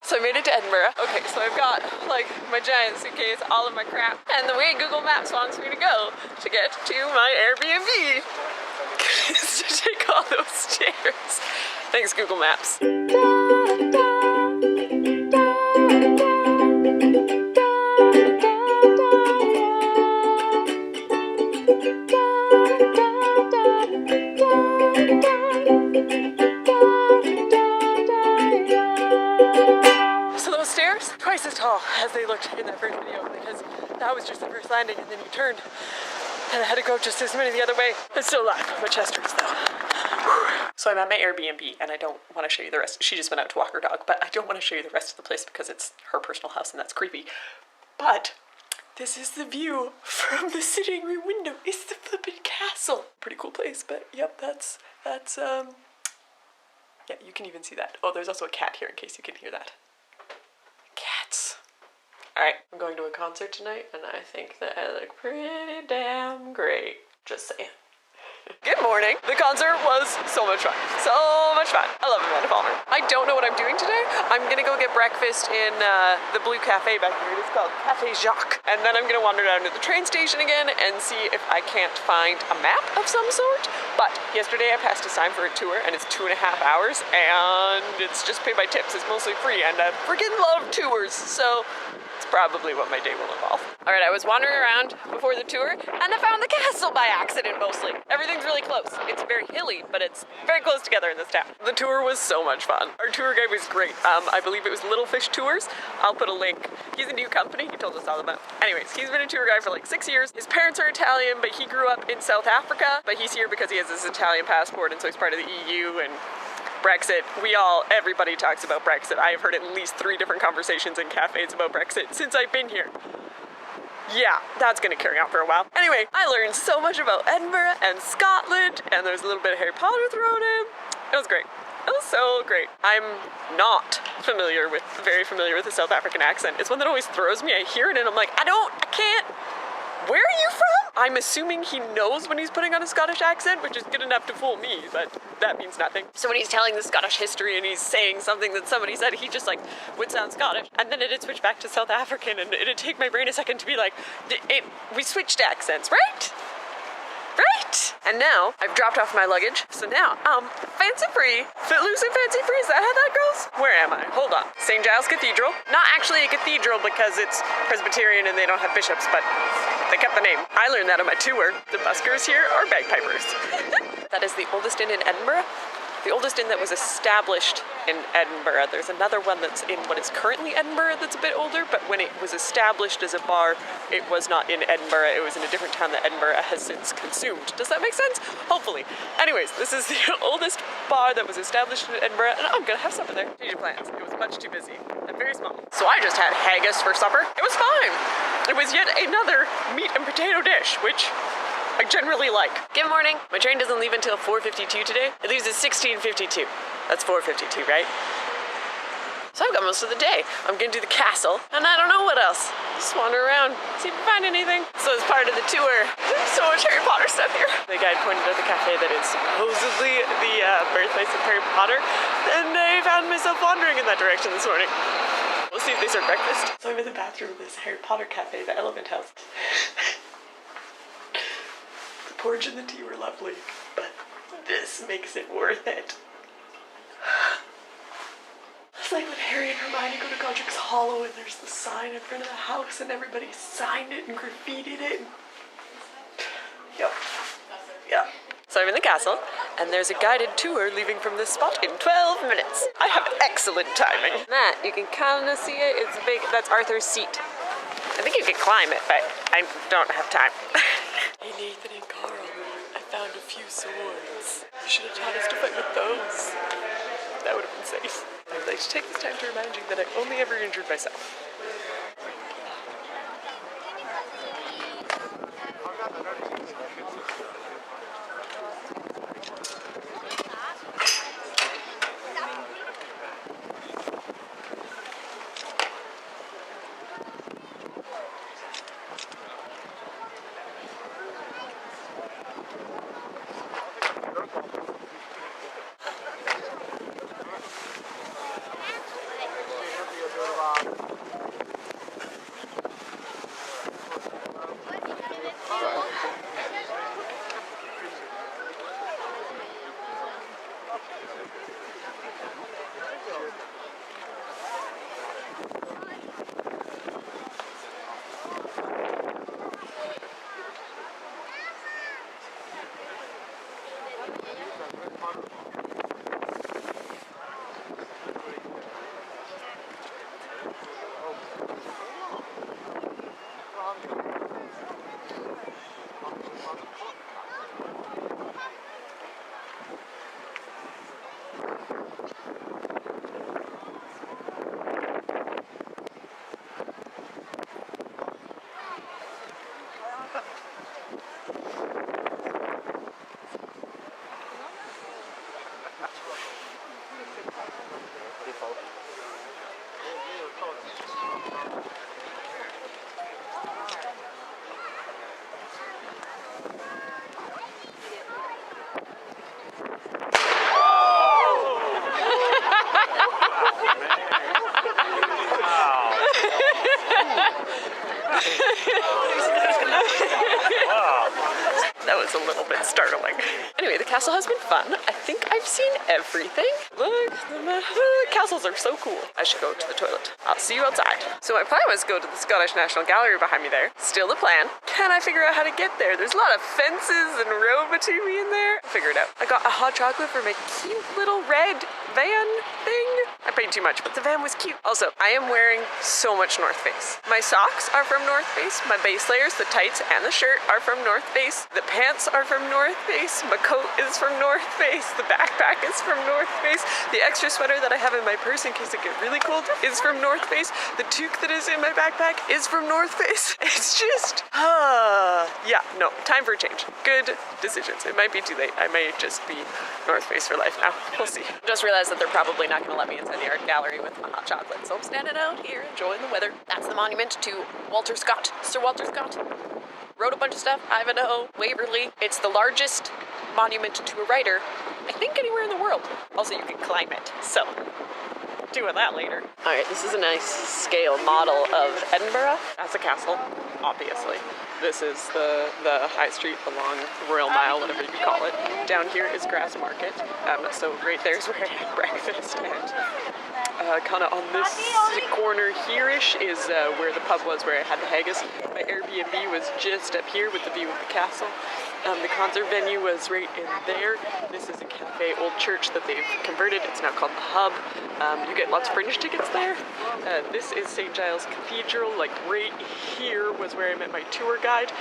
So I made it to Edinburgh. Okay, so I've got like my giant suitcase, all of my crap, and the way Google Maps wants me to go to get to my Airbnb is to take all those stairs. Thanks, Google Maps. So those stairs, twice as tall as they looked in that first video, because that was just the first landing and then you turned and I had to go just as many the other way. It's still alive. My chest hurts though. So I'm at my Airbnb and I don't want to show you the rest. She just went out to walk her dog, but I don't want to show you the rest of the place because it's her personal house and that's creepy. But this is the view from the sitting room window. It's the flippin' castle. Pretty cool place, but yep, that's yeah, you can even see that. Oh, there's also a cat here in case you can hear that. Cats. Alright, I'm going to a concert tonight and I think that I look pretty damn great. Just saying. Good morning. The concert was so much fun. So much fun. I love Amanda Palmer. I don't know what I'm doing today. I'm gonna go get breakfast in the Blue Cafe back here. It's called Cafe Jacques. And then I'm gonna wander down to the train station again and see if I can't find a map of some sort. But yesterday I passed a sign for a tour and it's 2.5 hours and it's just paid by tips. It's mostly free and I freaking love tours. So it's probably what my day will involve. All right, I was wandering around before the tour and I found the castle by accident mostly. Everything's really close. It's very hilly, but it's very close together in this town. The tour was so much fun. Our tour guide was great. I believe it was Little Fish Tours. I'll put a link. He's a new company. He told us all about it. Anyways, he's been a tour guide for like 6 years. His parents are Italian, but he grew up in South Africa. But he's here because he has this Italian passport and so he's part of the EU and Brexit. Everybody talks about Brexit. I have heard at least 3 different conversations in cafes about Brexit since I've been here. Yeah, that's gonna carry on for a while. Anyway, I learned so much about Edinburgh and Scotland, and there's a little bit of Harry Potter thrown in. It was great. It was so great. I'm not very familiar with the South African accent. It's one that always throws me. I hear it and I'm like, I can't. Where are you from? I'm assuming he knows when he's putting on a Scottish accent, which is good enough to fool me, but that means nothing. So when he's telling the Scottish history and he's saying something that somebody said, he just like would sound Scottish. And then it'd switch back to South African and it'd take my brain a second to be like, we switched accents, right? Right? And now I've dropped off my luggage, so now I'm fancy free. Footloose and fancy free, is that how that goes? Where am I? Hold on. St. Giles Cathedral. Not actually a cathedral because it's Presbyterian and they don't have bishops, but they kept the name. I learned that on my tour. The buskers here are bagpipers. That is the oldest inn in Edinburgh. The oldest inn that was established in Edinburgh. There's another one that's in what is currently Edinburgh that's a bit older, but when it was established as a bar, it was not in Edinburgh. It was in a different town that Edinburgh has since consumed. Does that make sense? Hopefully. Anyways, this is the oldest bar that was established in Edinburgh, and I'm gonna have supper there. Change of plans. It was much too busy and very small. So I just had haggis for supper. It was fine. It was yet another meat and potato dish, which I generally like. Good morning. My train doesn't leave until 4:52 today. It leaves at 16:52. That's 4:52, right? So I've got most of the day. I'm gonna do the castle, and I don't know what else. Just wander around, see if I find anything. So as part of the tour, there's so much Harry Potter stuff here. The guide pointed out the cafe that is supposedly the birthplace of Harry Potter, and I found myself wandering in that direction this morning. We'll see if they serve breakfast. So I'm in the bathroom of this Harry Potter cafe, the Elephant House. The porridge and the tea were lovely, but this makes it worth it. It's like when Harry and Hermione go to Godric's Hollow and there's the sign in front of the house and everybody signed it and graffitied it. Yep. Yeah. So I'm in the castle and there's a guided tour leaving from this spot in 12 minutes. I have excellent timing. That, you can kind of see it. It's big. That's Arthur's seat. I think you could climb it, but I don't have time. Hey Nathan and Carl, I found a few swords. You should have taught us to fight with those. That would have been safe. I'd like to take this time to remind you that I only ever injured myself. That was a little bit startling. Anyway, the castle has been fun. I think I've seen everything. Look, the castles are so cool. I should go to the toilet. I'll see you outside. So my plan was to go to the Scottish National Gallery behind me there. Still the plan. Can I figure out how to get there? There's a lot of fences and road between me and there. I'll figure it out. I got a hot chocolate for my cute little red van thing. I paid too much, but the van was cute. Also, I am wearing so much North Face. My socks are from North Face. My base layers, the tights, and the shirt are from North Face. The pants are from North Face. My coat is from North Face. The backpack is from North Face. The extra sweater that I have in my purse in case it gets really cold is from North Face. The toque that is in my backpack is from North Face. It's just, yeah, no, time for a change. Good decisions. It might be too late. I may just be North Face for life now. We'll see. Just realized that they're probably not going to let me inside the art gallery with my hot chocolate, so I'm standing out here enjoying the weather. That's the monument to Walter Scott. Sir Walter Scott wrote a bunch of stuff. Ivanhoe, Waverley. It's the largest monument to a writer, I think, anywhere in the world. Also, you can climb it, so doing that later. All right, this is a nice scale model of Edinburgh. That's a castle, obviously. This is the high street along the Royal Mile, whatever you call it. Down here is Grass Market. So right there's where I had breakfast, and kind of on this corner here-ish is where the pub was where I had the haggis. My Airbnb was just up here with the view of the castle. The concert venue was right in there. This is a cafe, old church that they've converted. It's now called the Hub. You get lots of fringe tickets there. This is St. Giles Cathedral. Like right here was where I met my tour guide.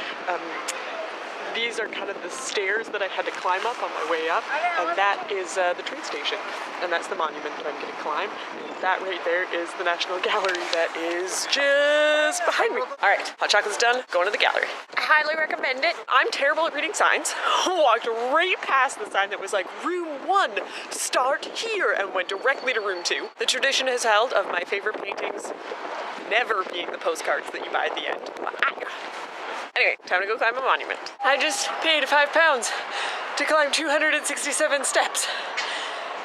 These are kind of the stairs that I had to climb up on my way up, and that is the train station, and that's the monument that I'm going to climb. And that right there is the National Gallery that is just behind me. All right, hot chocolate's done, going to the gallery. I highly recommend it. I'm terrible at reading signs. Walked right past the sign that was like, room 1, start here, and went directly to room 2. The tradition has held of my favorite paintings never being the postcards that you buy at the end. Anyway, time to go climb a monument. I just paid £5 to climb 267 steps.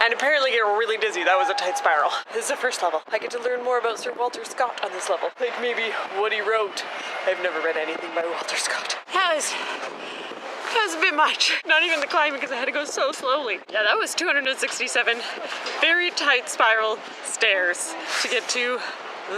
And apparently get really dizzy. That was a tight spiral. This is the first level. I get to learn more about Sir Walter Scott on this level. Like maybe what he wrote. I've never read anything by Walter Scott. That was a bit much. Not even the climbing because I had to go so slowly. Yeah, that was 267 very tight spiral stairs to get to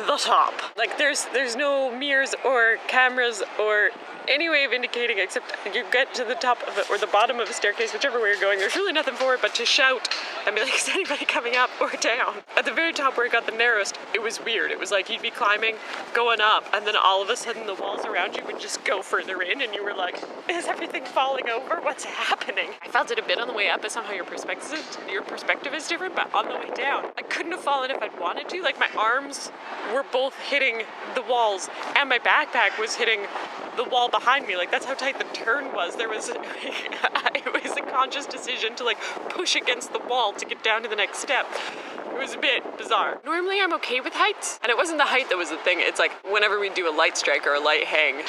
the top. Like there's no mirrors or cameras or any way of indicating except you get to the top of it or the bottom of a staircase, whichever way you're going. There's really nothing for it but to shout and be like, is anybody coming up or down? At the very top where it got the narrowest, it was weird. It was like you'd be climbing, going up, and then all of a sudden the walls around you would just go further in and you were like, is everything falling over? What's happening? I felt it a bit on the way up, but somehow your perspective is different, but on the way down, I couldn't have fallen if I'd wanted to. Like my arms were both hitting the walls and my backpack was hitting the wall behind me. Like that's how tight the turn was. It was a conscious decision to like push against the wall to get down to the next step. It was a bit bizarre. Normally I'm okay with heights, and it wasn't the height that was the thing. It's like whenever we do a light strike or a light hang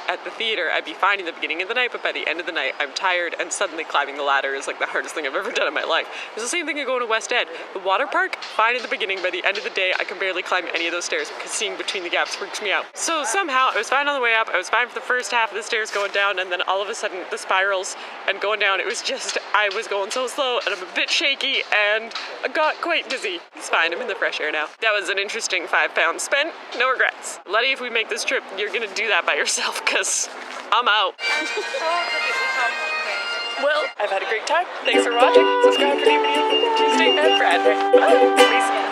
at the theater, I'd be fine in the beginning of the night, but by the end of the night, I'm tired, and suddenly climbing the ladder is like the hardest thing I've ever done in my life. It was the same thing as going to West End. The water park, fine in the beginning. By the end of the day, I can barely climb any of those stairs because seeing between the gaps freaks me out. So somehow I was fine on the way up. I was fine for the first half of the stairs going down, and then all of a sudden the spirals and going down, it was just, I was going so slow and I'm a bit shaky and I got quite dizzy. It's fine, I'm in the fresh air now. That was an interesting 5 pounds spent, no regrets. Letty, if we make this trip, you're gonna do that by yourself because I'm out. Well, I've had a great time. Thanks for watching. Subscribe for new videos Tuesday and Friday. Bye. Peace.